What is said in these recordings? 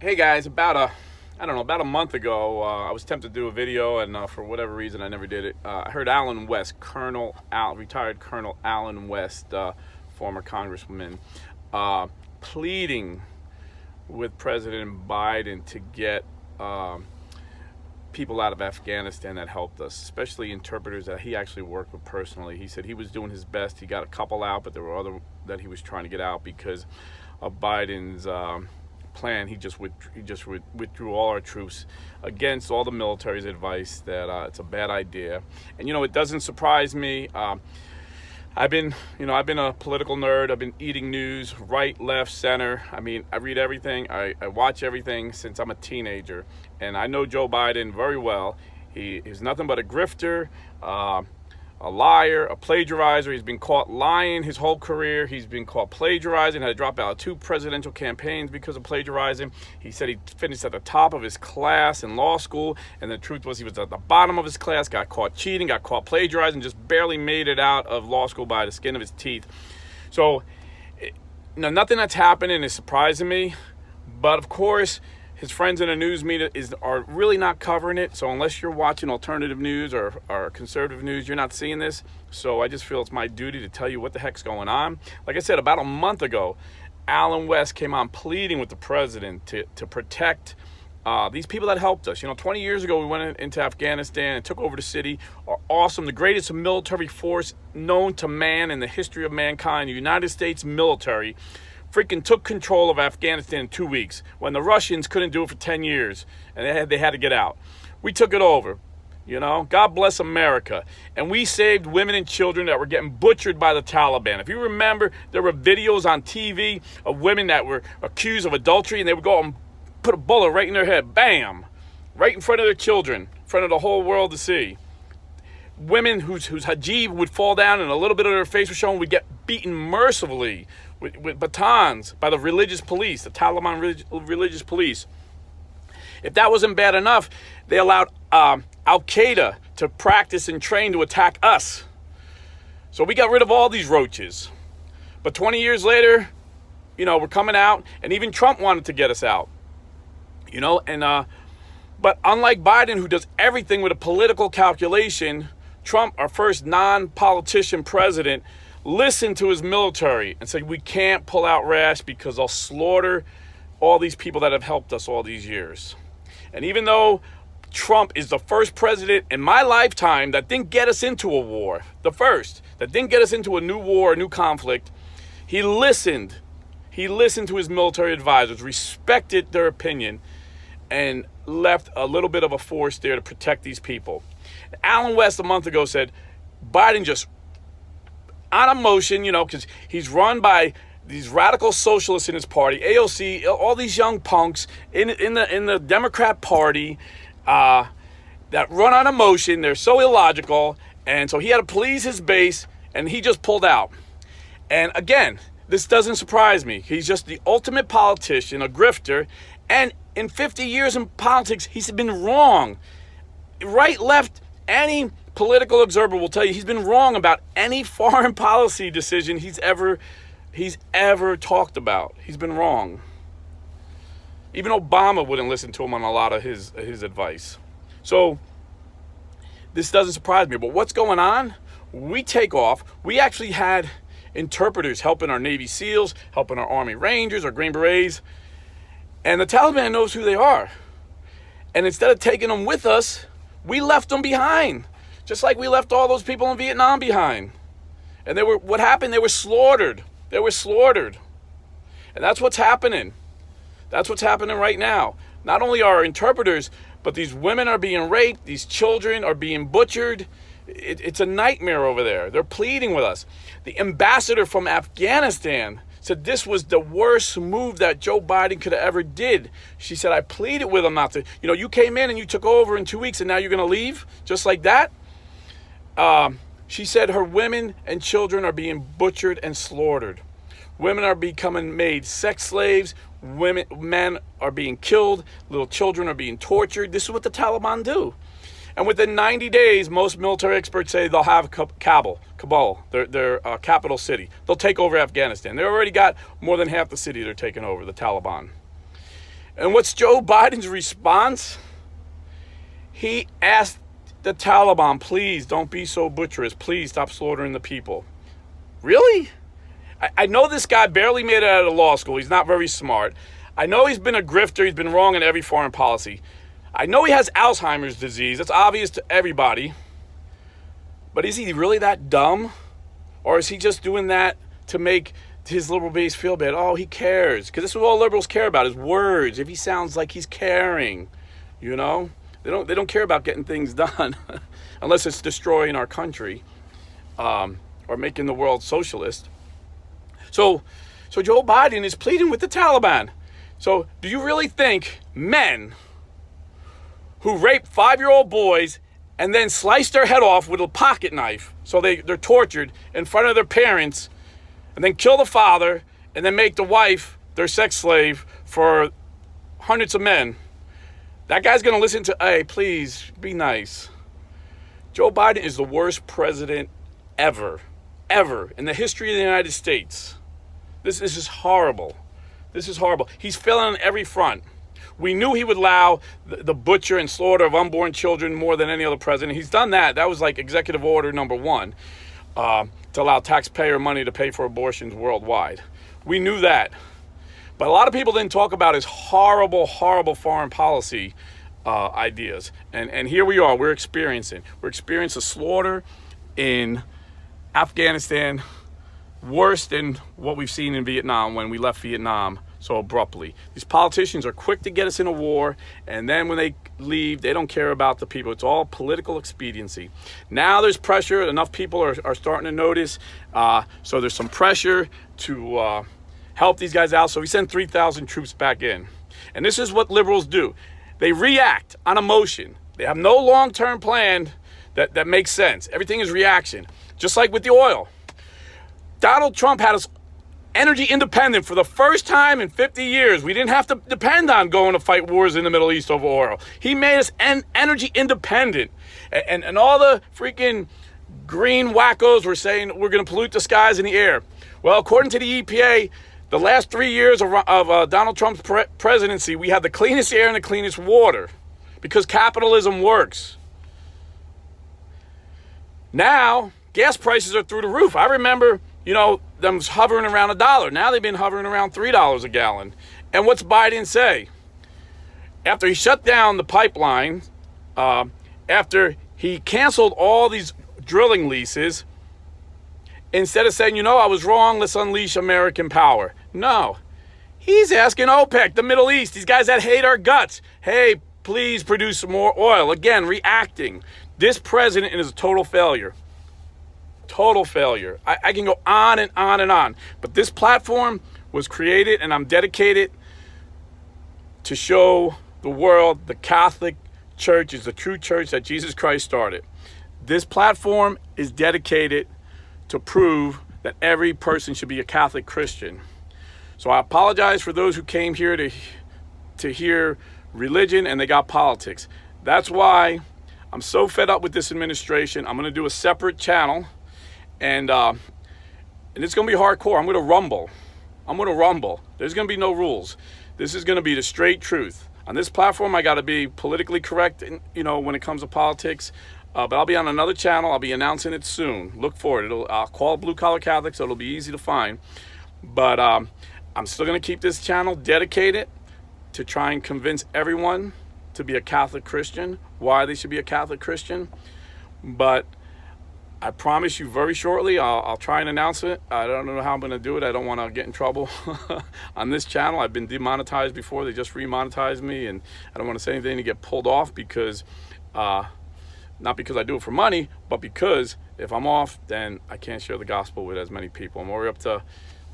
Hey guys, about a month ago, I was tempted to do a video, and for whatever reason, I never did it. I heard Alan West, retired Colonel Alan West, former congressman, pleading with President Biden to get people out of Afghanistan that helped us, especially interpreters that he actually worked with personally. He said he was doing his best. He got a couple out, but there were other that he was trying to get out because of Biden's plan. He just withdrew all our troops against all the military's advice that it's a bad idea. And it doesn't surprise me. I've been a political nerd. I've been eating news, right, left, center. I mean, I read everything. I watch everything since I'm a teenager, and I know Joe Biden very well. He is nothing but a grifter, a liar, a plagiarizer. He's been caught lying his whole career. He's been caught plagiarizing, had to drop out of 2 presidential campaigns because of plagiarizing. He said he finished at the top of his class in law school, and the truth was he was at the bottom of his class, got caught cheating, got caught plagiarizing, just barely made it out of law school by the skin of his teeth. So, nothing that's happening is surprising me, but of course, his friends in the news media are really not covering it. So unless you're watching alternative news or conservative news, you're not seeing this. So I just feel it's my duty to tell you what the heck's going on. Like I said, about a month ago, Alan West came on pleading with the president to protect these people that helped us. 20 years ago, we went into Afghanistan and took over the city. Are awesome, the greatest military force known to man in the history of mankind, the United States military. Freaking took control of Afghanistan in 2 weeks when the Russians couldn't do it for 10 years and they had to get out. We took it over. God bless America. And we saved women and children that were getting butchered by the Taliban. If you remember, there were videos on TV of women that were accused of adultery, and they would go and put a bullet right in their head, bam, right in front of their children, in front of the whole world to see. Women whose hijab would fall down and a little bit of their face was shown would get beaten mercifully with batons by the religious police, the Taliban religious police. If that wasn't bad enough, they allowed Al-Qaeda to practice and train to attack us. So we got rid of all these roaches. But 20 years later, we're coming out, and even Trump wanted to get us out. But unlike Biden, who does everything with a political calculation, Trump, our first non-politician president, listened to his military and said, we can't pull out rash because I'll slaughter all these people that have helped us all these years. And even though Trump is the first president in my lifetime that didn't get us into a war, the first, that didn't get us into a new war, a new conflict, he listened. He listened to his military advisors, respected their opinion, and left a little bit of a force there to protect these people. Alan West a month ago said, Biden just on emotion, because he's run by these radical socialists in his party, AOC, all these young punks in the Democrat Party that run on emotion. They're so illogical, and so he had to please his base, and he just pulled out. And again, this doesn't surprise me. He's just the ultimate politician, a grifter, and in 50 years in politics, he's been wrong. Right, left, any political observer will tell you he's been wrong about any foreign policy decision he's ever talked about. He's been wrong. Even Obama wouldn't listen to him on a lot of his advice. So this doesn't surprise me. But what's going on? We take off. We actually had interpreters helping our Navy SEALs, helping our Army Rangers, our Green Berets. And the Taliban knows who they are. And instead of taking them with us, we left them behind. Just like we left all those people in Vietnam behind. And what happened? They were slaughtered. They were slaughtered. And that's what's happening. That's what's happening right now. Not only are our interpreters, but these women are being raped. These children are being butchered. It's a nightmare over there. They're pleading with us. The ambassador from Afghanistan said this was the worst move that Joe Biden could have ever did. She said, I pleaded with him not to. You came in and you took over in 2 weeks and now you're going to leave just like that? She said her women and children are being butchered and slaughtered. Women are becoming made sex slaves. Men are being killed. Little children are being tortured. This is what the Taliban do. And within 90 days, most military experts say they'll have Kabul, their capital city. They'll take over Afghanistan. They already got more than half the city they're taking over, the Taliban. And what's Joe Biden's response? He asked the Taliban, please don't be so butcherous. Please stop slaughtering the people. Really? I know this guy barely made it out of law school. He's not very smart. I know he's been a grifter. He's been wrong in every foreign policy. I know he has Alzheimer's disease. It's obvious to everybody. But is he really that dumb? Or is he just doing that to make his liberal base feel bad? Oh, he cares. Because this is what all liberals care about, is words. If he sounds like he's caring, you know? They don't care about getting things done unless it's destroying our country or making the world socialist. So Joe Biden is pleading with the Taliban. So do you really think men who rape 5-year-old boys and then slice their head off with a pocket knife, so they're tortured in front of their parents, and then kill the father, and then make the wife their sex slave for hundreds of men, that guy's going to listen to, hey, please, be nice. Joe Biden is the worst president ever in the history of the United States. This is horrible. This is horrible. He's failing on every front. We knew he would allow the butcher and slaughter of unborn children more than any other president. He's done that. That was like executive order number 1, to allow taxpayer money to pay for abortions worldwide. We knew that. But a lot of people didn't talk about his horrible, horrible foreign policy ideas. And here we are. We're experiencing slaughter in Afghanistan worse than what we've seen in Vietnam when we left Vietnam so abruptly. These politicians are quick to get us in a war, and then when they leave, they don't care about the people. It's all political expediency. Now there's pressure. Enough people are starting to notice. So there's some pressure to help these guys out. So we send 3,000 troops back in. And this is what liberals do. They react on emotion. They have no long-term plan that makes sense. Everything is reaction. Just like with the oil. Donald Trump had us energy independent for the first time in 50 years. We didn't have to depend on going to fight wars in the Middle East over oil. He made us energy independent. And all the freaking green wackos were saying we're going to pollute the skies and the air. Well, according to the EPA, the last 3 years of Donald Trump's presidency, we had the cleanest air and the cleanest water because capitalism works. Now, gas prices are through the roof. I remember, them hovering around $1. Now they've been hovering around $3 a gallon. And what's Biden say? After he shut down the pipeline, after he canceled all these drilling leases, instead of saying, I was wrong, let's unleash American power. No, he's asking OPEC, the Middle East, these guys that hate our guts, hey, please produce some more oil. Again, reacting. This president is a total failure. Total failure. I can go on and on and on. But this platform was created, and I'm dedicated to show the world the Catholic Church is the true church that Jesus Christ started. This platform is dedicated to prove that every person should be a Catholic Christian. So I apologize for those who came here to hear religion and they got politics. That's why I'm so fed up with this administration. I'm going to do a separate channel, and it's going to be hardcore. I'm going to rumble. There's going to be no rules. This is going to be the straight truth. On this platform, I got to be politically correct, when it comes to politics. But I'll be on another channel. I'll be announcing it soon. Look for it. I'll call Blue Collar Catholic, so it'll be easy to find. But I'm still going to keep this channel dedicated to try and convince everyone to be a Catholic Christian, why they should be a Catholic Christian. But I promise you very shortly, I'll try and announce it. I don't know how I'm going to do it. I don't want to get in trouble on this channel. I've been demonetized before. They just remonetized me, and I don't want to say anything to get pulled off because... not because I do it for money, but because if I'm off, then I can't share the gospel with as many people. I'm already up to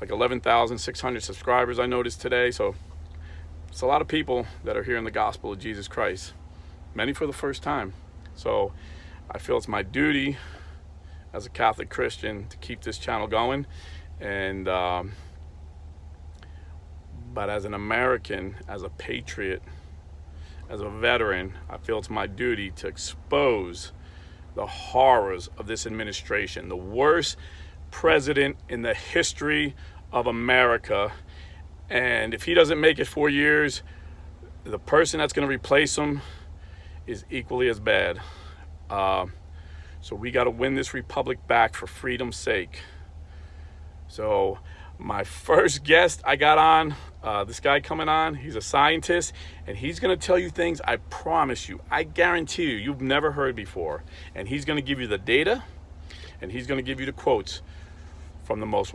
like 11,600 subscribers, I noticed today. So it's a lot of people that are hearing the gospel of Jesus Christ, many for the first time. So I feel it's my duty as a Catholic Christian to keep this channel going. And but as an American, as a patriot, as a veteran, I feel it's my duty to expose the horrors of this administration, the worst president in the history of America. And if he doesn't make it 4 years, the person that's going to replace him is equally as bad. So we got to win this republic back for freedom's sake. So my first guest I got on, this guy coming on, he's a scientist, and he's going to tell you things, I promise you, I guarantee you, you've never heard before. And he's going to give you the data, and he's going to give you the quotes from the most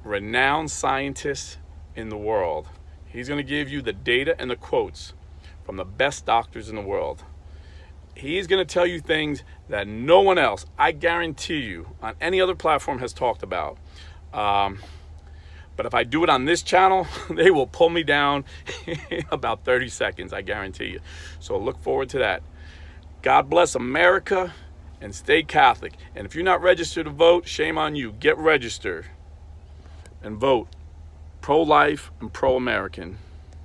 renowned scientists in the world. He's going to give you the data and the quotes from the best doctors in the world. He's going to tell you things that no one else, I guarantee you, on any other platform has talked about. But if I do it on this channel, they will pull me down in about 30 seconds, I guarantee you. So look forward to that. God bless America, and stay Catholic. And if you're not registered to vote, shame on you. Get registered and vote pro-life and pro-American.